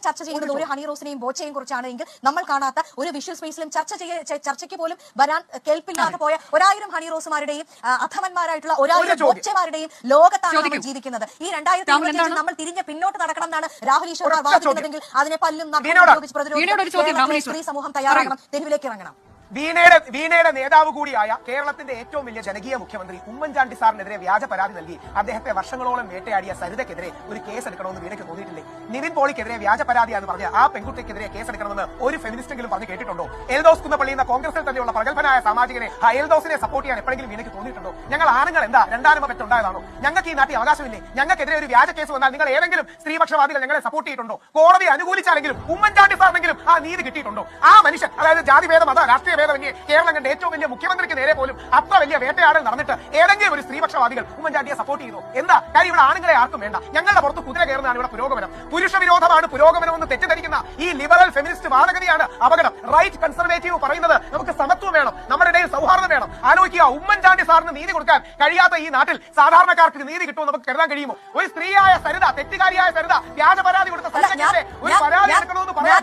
ചർച്ച ചെയ്യുന്നത് ഒരു ഹണി റോസിനെയും ബോച്ചയെയും കുറിച്ചാണ് എങ്കിൽ നമ്മൾ കാണാത്ത ഒരു വിഷ്വൽ സ്പേസിലും ചർച്ചയ്ക്ക് പോലും വരാൻ കേൾപ്പില്ലാതെ പോയ 1000 ഹണി റോസുമാരുടെയും അധമന്മാരായിട്ടുള്ള 1000 ബോച്ചമാരുടെയും ലോകത്താണ് നമ്മൾ ജീവിക്കുന്നത്. ഈ 2025 നമ്മൾ തിരിഞ്ഞ് പിന്നോട്ട് നടക്കണം എന്നാണ് രാഹുൽ ഈശ്വർ വാദിക്കുന്നതെങ്കിൽ അതിനെ പല്ലും ഉപയോഗിച്ച് പ്രതിരോധിക്കാൻ സ്ത്രീ സമൂഹം തയ്യാറാകണം, തെരുവിലേക്ക് ഇറങ്ങണം. വീണയുടെ നേതാവ് കൂടിയായ കേരളത്തിന്റെ ഏറ്റവും വലിയ ജനകീയ മുഖ്യമന്ത്രി ഉമ്മൻചാണ്ടി സാറിനെതിരെ വ്യാജ പരാതി നൽകി അദ്ദേഹത്തെ വർഷങ്ങളോളം വേട്ടയാടിയ സരിതയ്ക്കെതിരെ ഒരു കേസ് എടുക്കണമെന്ന് വീണയ്ക്ക് തോന്നിയിട്ടില്ലേ? നിവിൻ പോളിക്കെതിരെ വ്യാജ പരാതിയാണെന്ന് പറഞ്ഞ ആ പെൺകുട്ടിക്കെതിരെ കേസ് എടുക്കണമെന്ന് ഒരു ഫെമിനിസ്റ്റെങ്കിലും പറഞ്ഞു കേട്ടിട്ടുണ്ടോ? എൽദോസ് കുന്നപ്പള്ളി എന്ന കോൺഗ്രസിൽ തന്നെയുള്ള പ്രഗത്ഭനായ സാമാജികനെ ആ എൽദോസിനെ സപ്പോർട്ട് ചെയ്യാൻ എപ്പോഴെങ്കിലും വീണയ്ക്ക് തോന്നിയിട്ടുണ്ടോ? ഞങ്ങൾ ആണുങ്ങൾ എന്താ രണ്ടാനുമ പെറ്റുണ്ടായതാണോ? ഞങ്ങൾക്ക് ഈ നാട്ടിൽ അവകാശമില്ലേ? ഞങ്ങൾക്കെതിരെ ഒരു വ്യാജ കേസ് വന്നാൽ നിങ്ങൾ ഏതെങ്കിലും സ്ത്രീപക്ഷവാദികൾ ഞങ്ങളെ സപ്പോർട്ട് ചെയ്തിട്ടുണ്ടോ? കോടതി അനുകൂലിച്ചാലെങ്കിലും ഉമ്മൻചാണ്ടി സാറിനെങ്കിലും ആ നീതി കിട്ടിയിട്ടുണ്ടോ? ആ മനുഷ്യൻ, അതായത് ജാതിഭേദം, അതാ രാഷ്ട്രീയ കേരളം കണ്ട ഏറ്റവും വലിയ മുഖ്യമന്ത്രിക്ക് നേരെ പോലും അത്ര വലിയ വേട്ടയാടൽ നടന്നിട്ട് ഏതെങ്കിലും ഒരു സ്ത്രീപക്ഷവാദികൾ ഉമ്മൻചാണ്ടിയെ സപ്പോർട്ട് ചെയ്തു? എന്താ കാര്യം? ഇവിടെ ആണുങ്ങളെ ആർക്കും വേണ്ട. ഞങ്ങളുടെ പുറത്ത് കുതിര കയറുന്നതാണ് ഇവിടെ പുരോഗമനം. പുരുഷ വിരോധമാണ് പുരോഗമനം എന്ന് തെറ്റിദ്ധരിക്കുന്ന ഈ ലിബറൽ ഫെമിനിസ്റ്റ് വാദഗതിയാണ് അപകടം. റൈറ്റ് കൺസർവേറ്റീവ് പറയുന്നത് നമുക്ക് സമത്വം വേണം, നമ്മുടെ ഇടയിൽ സൗഹാർദ്ദം വേണം. ആലോചിക്കുക, ഉമ്മൻചാണ്ടി സാറിന് നീതി കൊടുക്കാൻ കഴിയാത്ത ഈ നാട്ടിൽ സാധാരണക്കാർക്ക് നീതി കിട്ടുമെന്ന് നമുക്ക് കരുതാൻ കഴിയുമോ? ഒരു സ്ത്രീയായ സരിത, തെറ്റുകാരിയായ സരിത വ്യാജ പരാതി കൊടുത്ത ഒരു പരാതി എടുക്കണമെന്ന് പറയാൻ